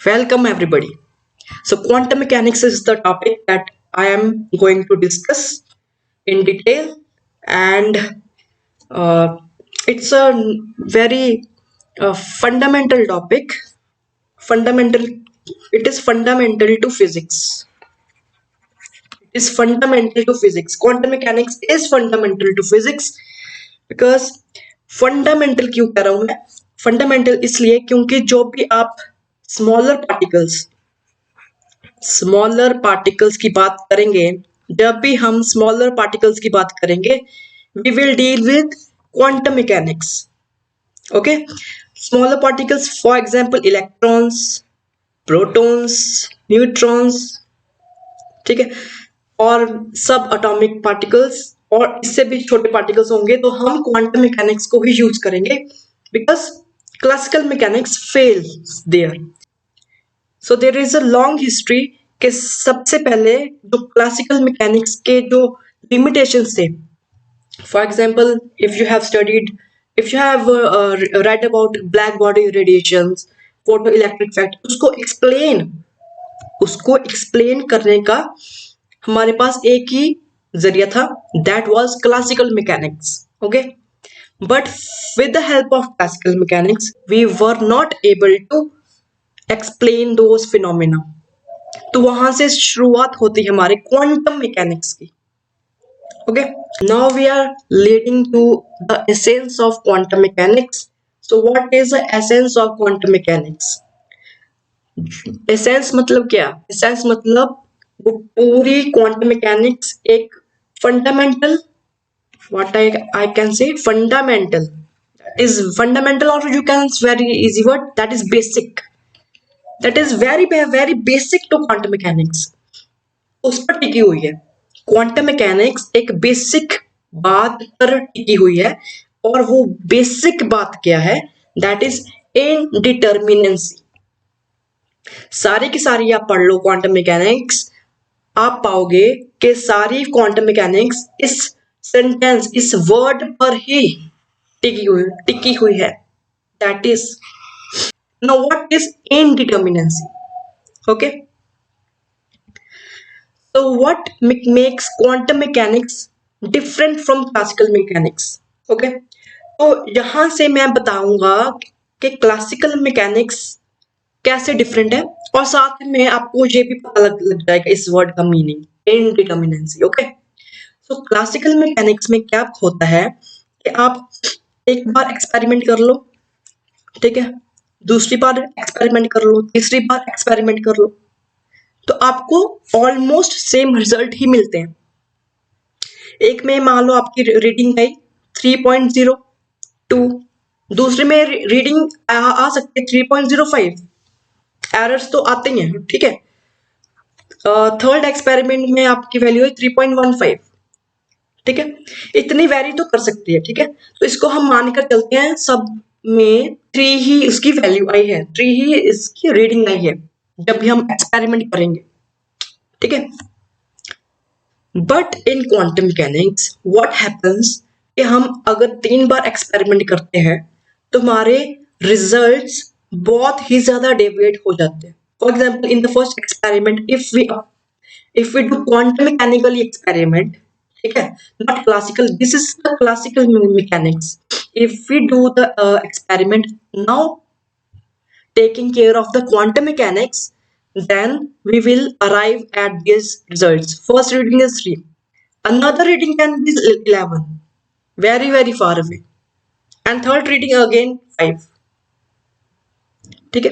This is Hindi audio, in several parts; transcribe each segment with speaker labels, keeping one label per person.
Speaker 1: Welcome everybody. So quantum mechanics is the topic that I am going to discuss in detail, and uh, it's a very fundamental topic. Fundamental. It is fundamental to physics. It is fundamental to physics. Quantum mechanics is fundamental to physics because fundamental क्यों कह रहा हूं मैं? फंडामेंटल इसलिए क्योंकि जो भी आप स्मॉलर पार्टिकल्स की बात करेंगे, जब भी हम स्मॉलर पार्टिकल्स की बात करेंगे, we will deal with quantum mechanics. Okay, smaller particles for example electrons, protons, neutrons, ठीक है, और सब एटॉमिक पार्टिकल्स और इससे भी छोटे पार्टिकल्स होंगे तो हम क्वांटम मैकेनिक्स को ही यूज करेंगे because classical mechanics fails there. So there is a long history के सबसे पहले जो क्लासिकल मैकेनिक्स के जो लिमिटेशंस थे, for example if you have read about black body radiations, photo electric effect, उसको एक्सप्लेन करने का हमारे पास एक ही जरिया था, that was classical mechanics. Okay, but with the help of classical mechanics we were not able to explain those phenomena. तो वहां से शुरुआत होती है हमारे क्वांटम मैकेनिक्स की. Okay, now we are leading to the essence of quantum mechanics. So what is the essence of quantum mechanics? Essence मतलब क्या? एसेंस मतलब वो पूरी क्वांटम मैकेनिक्स एक fundamental, what I can say fundamental, that is fundamental, or you can very easy word, that is basic, that is very basic to quantum mechanics. उस पर टिकी हुई है. क्वांटम मैकेनिक्स एक बेसिक बात पर टिकी हुई है और वो बेसिक बात क्या है? That is indeterminacy. सारी की सारी आप पढ़ लो क्वांटम मैकेनिक्स, आप पाओगे कि सारी क्वांटम मैकेनिक्स इस सेंटेंस, इस वर्ड पर ही टिकी हुई है. That is know what is indeterminacy. Okay, so what makes quantum mechanics different from classical mechanics? Okay, तो यहां से मैं बताऊंगा कि क्लासिकल मैकेनिक्स कैसे डिफरेंट है और साथ में आपको ये भी पता लग जाएगा इस वर्ड का मीनिंग, इनडिटर्मिनेंसी. ओके, सो क्लासिकल मैकेनिक्स में क्या होता है कि आप एक बार एक्सपेरिमेंट कर लो, ठीक है, दूसरी बार एक्सपेरिमेंट कर लो, तीसरी बार एक्सपेरिमेंट कर लो, तो आपको ऑलमोस्ट सेम रिजल्ट ही मिलते हैं. एक में मान लो आपकी रीडिंग आई 3.02, दूसरे में रीडिंग आ सकती है 3.05. एरर्स तो आते ही हैं, ठीक है. थर्ड एक्सपेरिमेंट में आपकी वैल्यू है 3.15, ठीक है. इतनी वैरी तो कर सकती है, ठीक है. तो इसको हम मानकर चलते हैं सब में 3 ही उसकी वैल्यू आई है, 3 ही इसकी रीडिंग आई है जब भी हम एक्सपेरिमेंट करेंगे, ठीक है. But in quantum mechanics what happens कि हम अगर 3 बार एक्सपेरिमेंट करते हैं तो हमारे रिजल्ट्स बहुत ही ज्यादा डेविएट हो जाते हैं. For example in the first experiment if we do quantum mechanical experiment, ठीक है, not classical, this is the classical mechanics. If we do the experiment now taking care of the quantum mechanics, then we will arrive at these results. First reading is 3, another reading can be 11, very far away, and third reading again 5, ठीक है.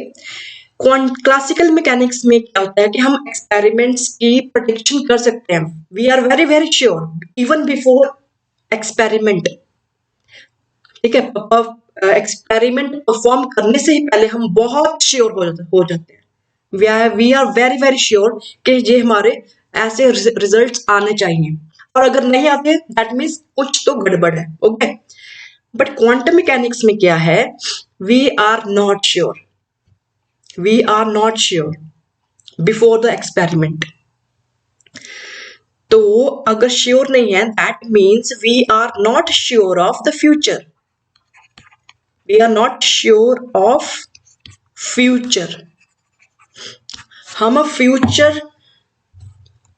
Speaker 1: क्लासिकल मैकेनिक्स में क्या होता है कि हम एक्सपेरिमेंट्स की प्रेडिक्शन कर सकते हैं. We are very sure even before experiment, ठीक है. एक्सपेरिमेंट परफॉर्म करने से ही पहले हम बहुत श्योर हो जाते हैं. वी आर वेरी श्योर कि ये हमारे ऐसे रिजल्ट्स आने चाहिए, और अगर नहीं आते दैट मीन्स कुछ तो गड़बड़ है. ओके, बट क्वांटम मैकेनिक्स में क्या है? We are not sure, we are not sure before the experiment. तो अगर श्योर नहीं है that means we are not sure of the future. We are not sure of future. हम फ्यूचर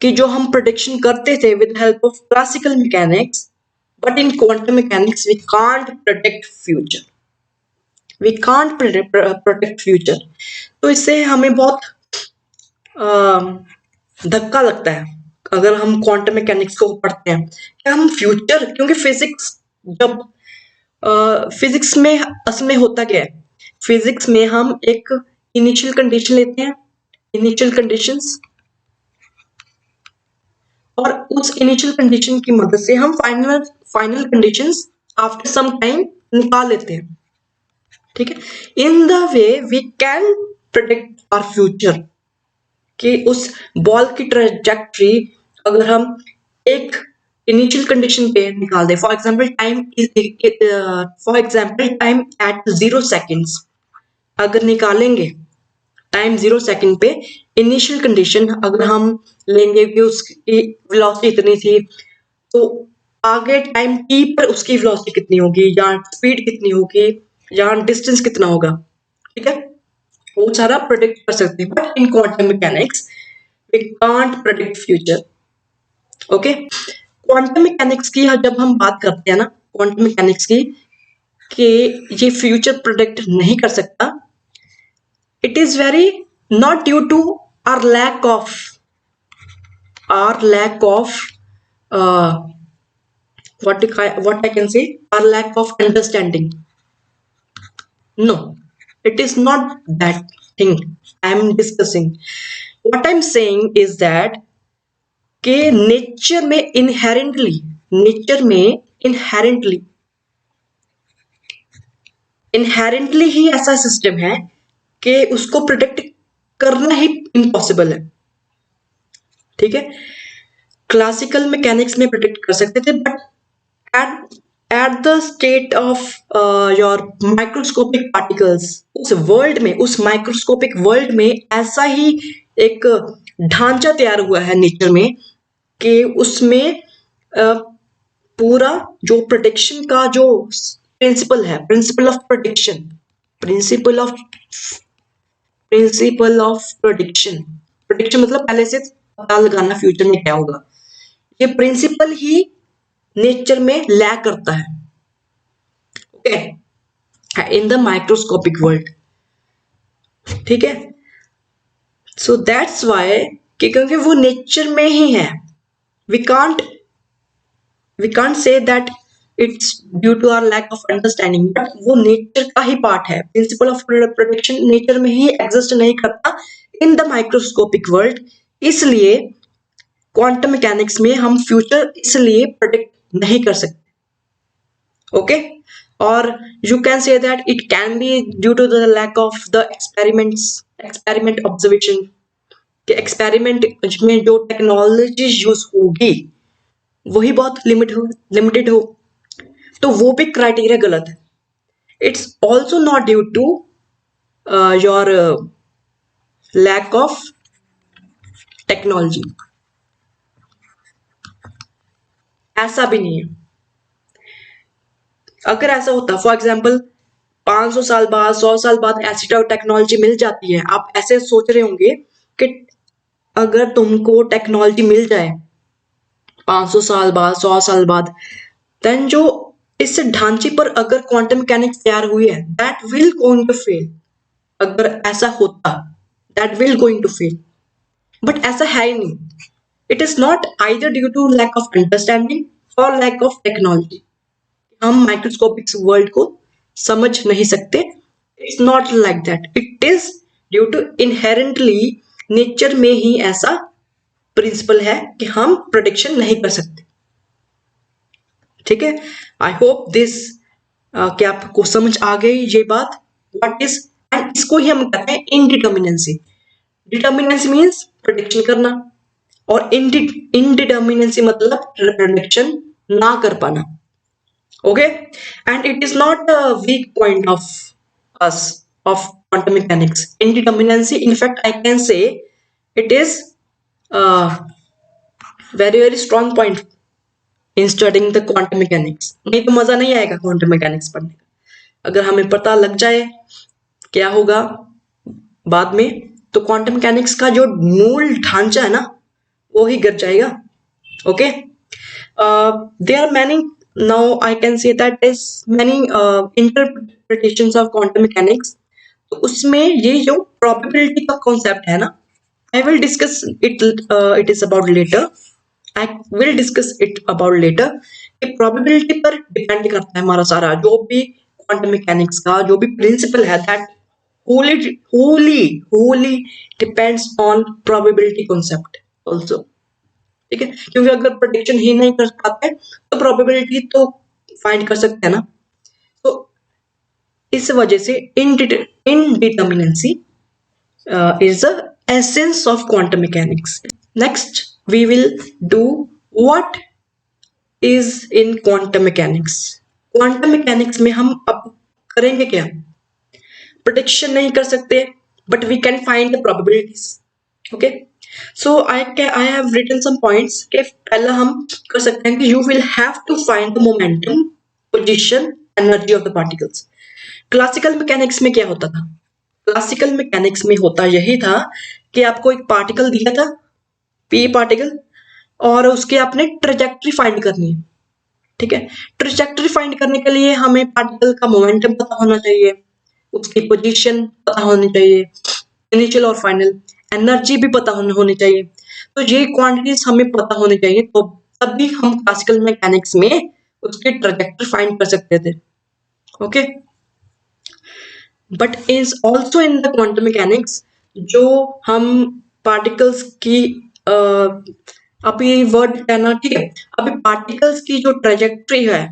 Speaker 1: की जो हम प्रोडिक्शन करते थे with help of classical mechanics, but in quantum mechanics we can't predict future, we can't predict future. तो इससे हमें बहुत धक्का लगता है अगर हम क्वांटम मैकेनिक्स को पढ़ते हैं कि हम फ्यूचर, क्योंकि फिजिक्स जब फिजिक्स में असल में होता क्या है, फिजिक्स में हम एक इनिशियल कंडीशन लेते हैं, इनिशियल कंडीशंस, और उस इनिशियल कंडीशन की मदद से हम final final conditions after some time निकाल लेते हैं। ठीक है, in the way we can predict our future, कि उस बॉल की ट्रेजेक्ट्री अगर हम एक इनिशियल कंडीशन पे निकाल दें, for example time at 0 seconds, अगर निकालेंगे टाइम 0 सेकेंड पे इनिशियल कंडीशन अगर हम लेंगे कि उसकी वेलोसिटी इतनी थी, तो आगे टाइम टी पर उसकी वेलोसिटी कितनी होगी, या स्पीड कितनी होगी, या डिस्टेंस कितना होगा। ठीक है, वो सारा प्रेडिक्ट कर सकते हैं, but in quantum mechanics we can't predict future. Okay, quantum mechanics की जब हम बात करते हैं ना, क्वांटम मैकेनिक्स की, कि ये फ्यूचर प्रेडिक्ट नहीं कर सकता, it is very not due to our lack of uh, what I can say, our lack of understanding. No, it is not that thing I am discussing. What I'm saying is that के नेचर में इनहेरेंटली ही ऐसा सिस्टम है कि उसको प्रोटेक्ट करना ही इम्पॉसिबल है। ठीक है, क्लासिकल मैकेनिक्स में प्रोटेक्ट कर सकते थे, but at the state of your microscopic particles, उस वर्ल्ड में, उस माइक्रोस्कोपिक वर्ल्ड में ऐसा ही एक ढांचा तैयार हुआ है नेचर में कि उसमें पूरा जो प्रोटेक्शन का जो प्रिंसिपल है, प्रिंसिपल ऑफ प्रोटेक्शन, प्रोटेक्शन मतलब पहले से पता लगाना फ्यूचर में क्या होगा, ये प्रिंसिपल ही नेचर में लैक करता है। Okay, in the microscopic world. ठीक है, सो दैट्स वाई, क्योंकि वो नेचर में ही है, we can't say that it's due to our lack of understanding, but वो नेचर का ही पार्ट है। प्रिंसिपल ऑफ प्रोटेक्शन नेचर में ही एग्जिस्ट नहीं करता इन द माइक्रोस्कोपिक वर्ल्ड, इसलिए क्वांटम मैकेनिक्स में हम फ्यूचर इसलिए प्रेडिक्ट नहीं कर सकते। ओके, और you can say that it can be due to the lack of the experiment observation, कि एक्सपेरिमेंट में जो टेक्नोलॉजी यूज होगी वही बहुत लिमिटेड हो, तो वो भी क्राइटेरिया गलत है। It's also not due to your lack of technology, ऐसा भी नहीं है। अगर ऐसा होता, फॉर एग्जाम्पल 500 साल बाद, 100 साल बाद ऐसी टेक्नोलॉजी मिल जाती है, आप ऐसे सोच रहे होंगे कि अगर तुमको टेक्नोलॉजी मिल जाए 500 साल बाद, 100 साल बाद, देन जो इस ढांचे पर अगर क्वांटम मैकेनिक्स तैयार हुई है, that will going to fail. अगर ऐसा होता, that will going to fail, but ऐसा है ही नहीं। It is not either due to lack of understanding और लैक ऑफ टेक्नोलॉजी, हम माइक्रोस्कोपिक वर्ल्ड को समझ नहीं सकते। It's not like that, it is due to inherently nature में ही ऐसा प्रिंसिपल है कि हम प्रेडिक्शन नहीं कर सकते। ठीक है, आई होप दिस कि आपको समझ आ गई ये बात, व्हाट इज, एंड इसको ही हम कहते हैं इनडिटर्मिनेंसी। डिटर्मिनेंसी मीन्स प्रेडिक्शन करना, और इनडिटर्मिनेंसी मतलब प्रेडिक्शन ना कर पाना। Okay, and it is not a weak point of us of quantum mechanics. Indeterminacy, in fact I can say it is a very strong point in studying the quantum mechanics। नहीं तो मजा नहीं आएगा क्वांटम मैकेनिक्स पढ़ने का। अगर हमें पता लग जाए क्या होगा बाद में, तो क्वांटम मैकेनिक्स का जो मूल ढांचा है ना वो ही गिर जाएगा। Okay, there are many, now I can say that is many interpretations of quantum mechanics. तो उसमें ये जो प्रोबेबिलिटी का कॉन्सेप्ट है ना, I will discuss it, it is about later, I will discuss it about later. ये प्रोबेबिलिटी पर डिपेंड करता है हमारा सारा जो भी क्वांटम मैकेनिक्स का जो भी प्रिंसिपल है, that wholly depends on probability concept also। ठीक है, क्योंकि अगर प्रेडिक्शन ही नहीं कर पाते तो प्रोबेबिलिटी तो फाइंड कर सकते हैं ना। तो इस वजह से indeterminacy is the essence of quantum mechanics. Next we will do what is in quantum mechanics. quantum mechanics में हम अब करेंगे क्या? prediction नहीं कर सकते, but we can find the probabilities. Okay, so I have written some points कि पहला हम कर सकते हैं कि you will have to find the momentum, position, energy of the particles. Classical mechanics में क्या होता था? क्लासिकल मैकेनिक्स में होता यही था कि आपको एक पार्टिकल दिया था, पी पार्टिकल, और उसके आपने ट्रेजेक्ट्री फाइंड करनी है। ठीक है, ट्रेजेक्ट्री फाइंड करने के लिए हमें पार्टिकल का मोमेंटम पता होना चाहिए, उसकी पोजीशन पता होनी चाहिए, इनिशियल और फाइनल, एनर्जी भी पता होनी चाहिए। तो ये क्वांटिटीज हमें पता होनी चाहिए, तो तभी हम क्लासिकल मैकेनिक्स में उसकी ट्रेजेक्ट्री फाइंड कर सकते थे। Okay, but is also in the quantum mechanics जो हम पार्टिकल्स की अभी वर्ड कहना, ठीक है, अभी पार्टिकल्स की जो ट्रेजेक्ट्री है,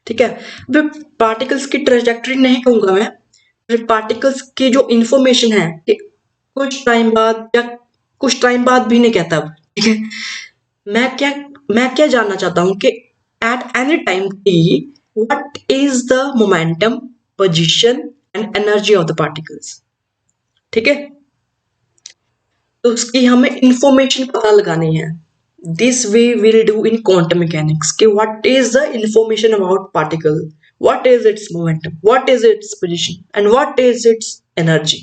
Speaker 1: ठीक है, अभी पार्टिकल्स की ट्रेजेक्ट्री नहीं कहूंगा मैं, पार्टिकल्स की जो इंफॉर्मेशन है कुछ टाइम बाद या कुछ टाइम बाद भी नहीं कहता। ठीक है, मैं क्या जानना चाहता हूं कि at any time T what is the momentum, position and energy of the particles. ठीक है, तो उसकी हमें इंफॉर्मेशन पता लगानी है। This way will do in quantum mechanics कि what is the information about particle, what is its momentum, what is its position, and what is its energy.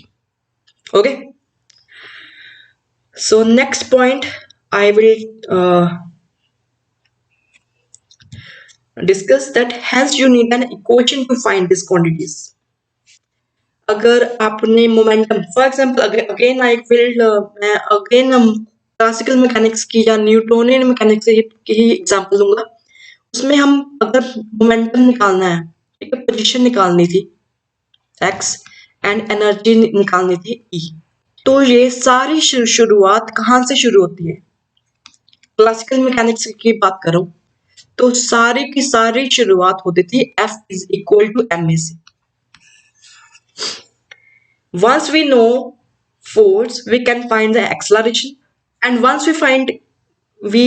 Speaker 1: Okay, so next point I will discuss that hence you need an equation to find these quantities. अगर आपने momentum, for example again I will मैं अगेन क्लासिकल मैकेनिक्स की या न्यूटोनियन मैकेनिक्स की ही एग्जांपल दूंगा। उसमें हम अगर मोमेंटम निकालना है, ठीक है, पोजीशन निकालनी थी x एंड एनर्जी निकालनी थी E, तो ये सारी शुरुआत कहाँ से शुरू होती है? क्लासिकल मैकेनिक्स की बात करूं तो सारी की सारी शुरुआत होती थी F is equal to ma से। Once we know force, we can find the acceleration, and once we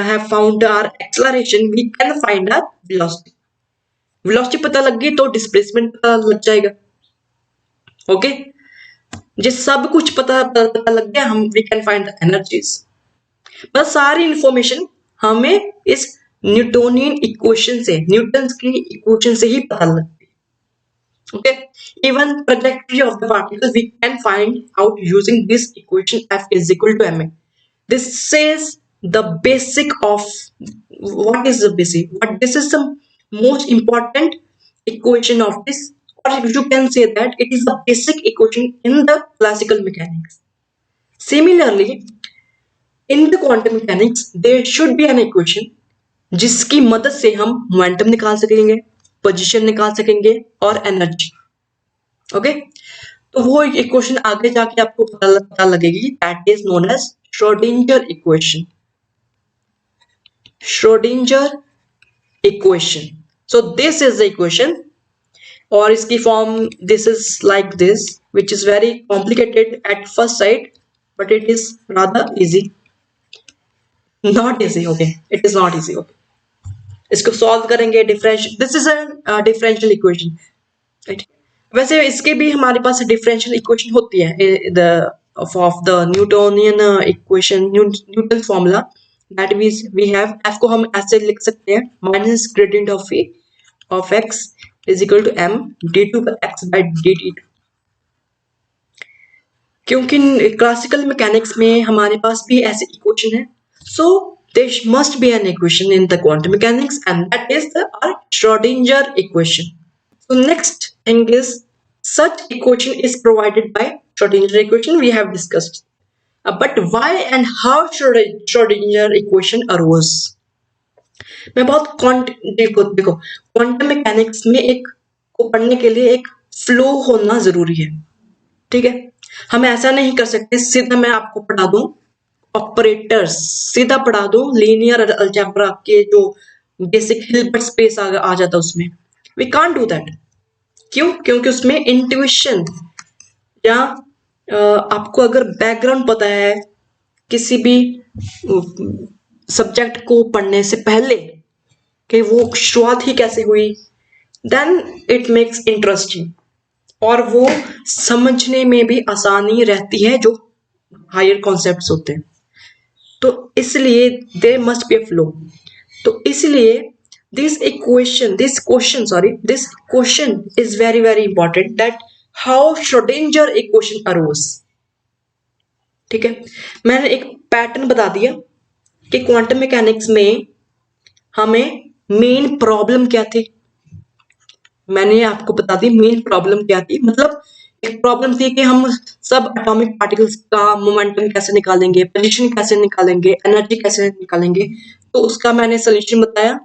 Speaker 1: have found our acceleration, we can find our velocity. Velocity पता लग गई तो डिस्प्लेसमेंट पता लग जाएगा। ओके, ये सब कुछ पता लग गया, हम we can find the energies. बस सारी इंफॉर्मेशन हमें इस न्यूटोनियन इक्वेशन से, न्यूटन की इक्वेशन से ही पता लगती है। Okay, even trajectory of the particle we can find out using this equation F is equal to ma. This is the basic of what is the basic, but this is the most important equation of this, or you can say that it is the basic equation in the classical mechanics. Similarly, in the quantum mechanics there should be an equation जिसकी मदद से हम मोमेंटम निकाल सकेंगे, पोजीशन निकाल सकेंगे और एनर्जी। ओके, तो वो इक्वेशन आगे जाके आपको पता लगेगी, that is known as Schrodinger equation. Schrodinger equation. So this is the equation, और इसकी form this is like this, which is very complicated at first sight, but it is rather easy. Not easy, okay? It is not easy, okay? इसको solve करेंगे differential. This is a differential equation, right? वैसे इसके भी हमारे पास differential equation होती है, the of the Newtonian equation, Newton formula, that we have f को हम ऐसे लिख सकते हैं, minus gradient of v of x is equal to m d2 x by dt. क्योंकि क्लासिकल मैकेनिक्स में हमारे पास भी ऐसे इक्वेशन है, सो there must be an equation in the quantum mechanics, and that is the our Schrodinger equation. So next thing is, such equation is provided by Schrodinger equation we have discussed. But why and how Schrodinger equation arose? मैं बहुत देखो देखो क्वांटम मैकेनिक्स में एक को पढ़ने के लिए एक फ्लो होना जरूरी है, ठीक है। हम ऐसा नहीं कर सकते सीधा मैं आपको पढ़ा दूं ऑपरेटर्स, सीधा पढ़ा दूं लीनियर अलजेब्रा के जो बेसिक हिल्बर्ट स्पेस आ जाता उसमें, वी कांट डू दैट। क्यों? क्योंकि उसमें इंट्यूशन या आपको अगर बैकग्राउंड पता है किसी भी सब्जेक्ट को पढ़ने से पहले कि वो शुरुआत ही कैसे हुई, देन इट मेक्स इंटरेस्टिंग और वो समझने में भी आसानी रहती है जो हायर कॉन्सेप्ट्स होते हैं। तो इसलिए there must be a flow. तो इसलिए this question is very very important, that how Schrodinger equation arose. ठीक है, मैंने एक पैटर्न बता दिया कि क्वांटम मैकेनिक्स में हमें मेन प्रॉब्लम क्या थी, मैंने आपको बता दी मेन प्रॉब्लम क्या थी। मतलब एक प्रॉब्लम थी कि हम सब एटॉमिक पार्टिकल्स का मोमेंटम कैसे निकालेंगे, पोजीशन कैसे निकालेंगे, एनर्जी कैसे निकालेंगे। तो उसका मैंने सोल्यूशन बताया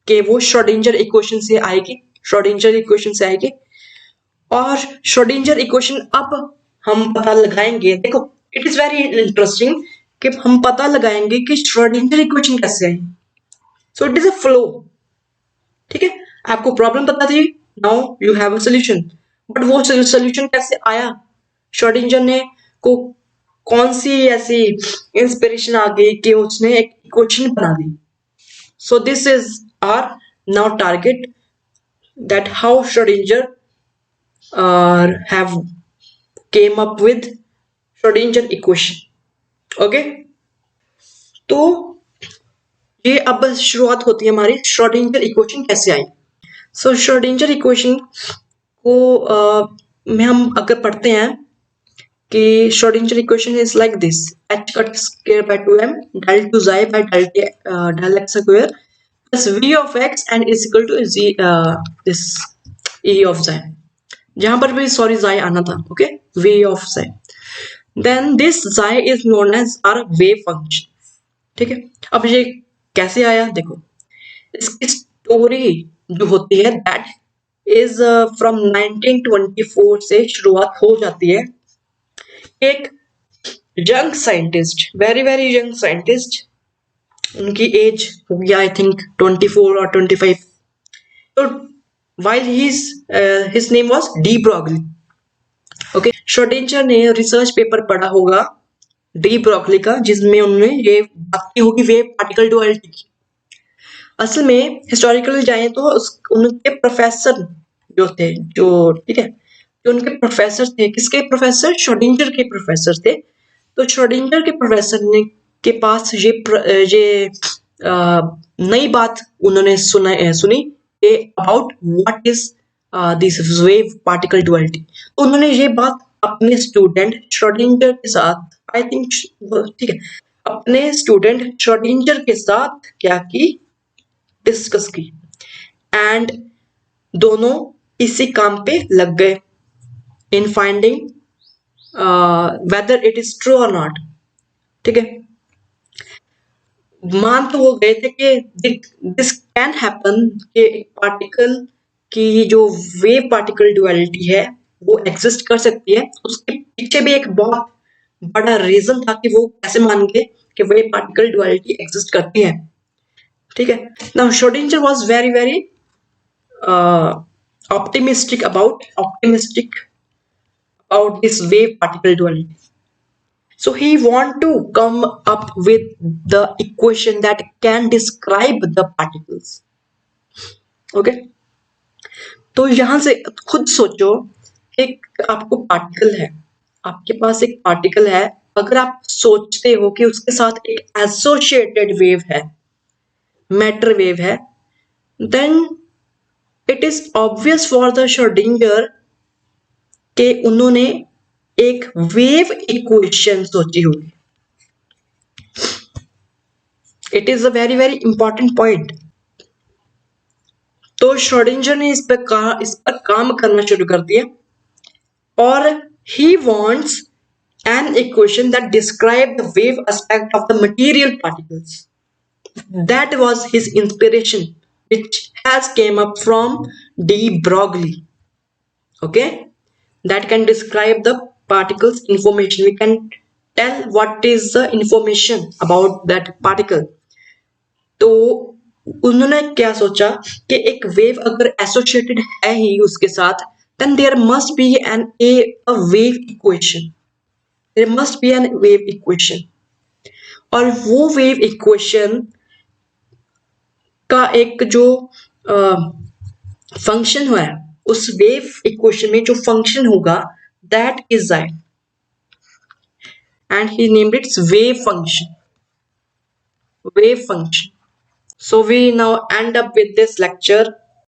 Speaker 1: कि वो श्रोडिंगर इक्वेशन से आएगी, श्रोडिंगर इक्वेशन से आएगी। और श्रोडिंगर इक्वेशन अब हम पता लगाएंगे, देखो इट इज वेरी इंटरेस्टिंग कि हम पता लगाएंगे कि श्रोडिंगर इक्वेशन कैसे आई। So it is a flow, ठीक है। आपको प्रॉब्लम पता थी, now you have a solution. But वो सोल्यूशन कैसे आया, श्रोडिंगर ने को कौन सी ऐसी इंस्पिरेशन आ गई कि उसने एक इक्वेशन बना दी। So this is our now target, that how Schrodinger have came up with Schrodinger equation. Okay, तो ये अब शुरुआत होती है हमारी श्रोडिंगर इक्वेशन कैसे आई। सो श्रोडिंगर इक्वेशन को में हम अगर पढ़ते हैं कि Schrodinger equation is like this, h cut square by 2m del 2 xi by del x square plus v of x and is equal to z this e of xi, जहां पर भी सॉरी xi आना था, okay, v of xi, then this xi is known as our wave function. ठीक है, अब ये कैसे आया, देखो इसकी स्टोरी जो होती है दैट इज फ्रॉम 1924 से शुरुआत हो जाती है। एक young scientist, very very young scientist, उनकी एज होगी आई थिंक 24 और 25, तो while his name was de Broglie. Okay, Schrodinger ने रिसर्च पेपर पढ़ा होगा डी ब्रॉगली का, जिसमें उन्होंने ये बात की होगी वेव पार्टिकल डुअलिटी की। असल में हिस्टोरिकली जाए तो उनके प्रोफेसर जो थे, जो ठीक है, जो उनके प्रोफेसर थे, किसके प्रोफेसर, श्रोडिंगर के प्रोफेसर थे। तो श्रोडिंगर के प्रोफेसर ने के पास ये नई बात उन्होंने सुनी about what is this wave particle duality. तो उन्होंने ये बात अपने स्टूडेंट श्रोडिंगर के साथ, आई थिंक, ठीक है, अपने स्टूडेंट श्रोडिंगर के साथ क्या की, डिस्कस की, एंड दोनों इसी काम पे लग गए in finding whether it is true और नॉट। ठीक है, मान तो वो गए थे कि दिस कैन हैपन कि पार्टिकल की जो वेव पार्टिकल डुअलिटी है वो एग्जिस्ट कर सकती है। उसके पीछे भी एक बहुत बड़ा रीजन था कि वो कैसे मान गए कि वेव पार्टिकल डुअलिटी एग्जिस्ट करती है। ठीक है, now Schrodinger was very very optimistic about this wave particle duality. So he want to come up with the equation that can describe the particles. Okay, तो यहां से खुद सोचो, एक आपको पार्टिकल है, आपके पास एक पार्टिकल है, अगर आप सोचते हो कि उसके साथ एक एसोसिएटेड वेव है, मैटर वेव है, then it is obvious for the Schrodinger कि उन्होंने एक वेव इक्वेशन सोची होगी। It is a very very important point. तो श्रोडिंगर ने इस पर काम करना शुरू कर दिया और ही wants an equation that describe the wave aspect of the material particles. That was his inspiration, which has came up from de Broglie. Okay, that can describe the particles information. We can tell what is the information about that particle. तो उन्होंने क्या सोचा कि एक वेव अगर एसोसिएटेड है ही उसके साथ, then there must be a wave equation. There must be an wave equation. और वो वेव इक्वेशन का एक जो फंक्शन है, उस वेव इक्वेशन में जो फंक्शन होगा, दैट इज ज़ाइड, and he named its wave function. Wave function. So we now end up with this lecture.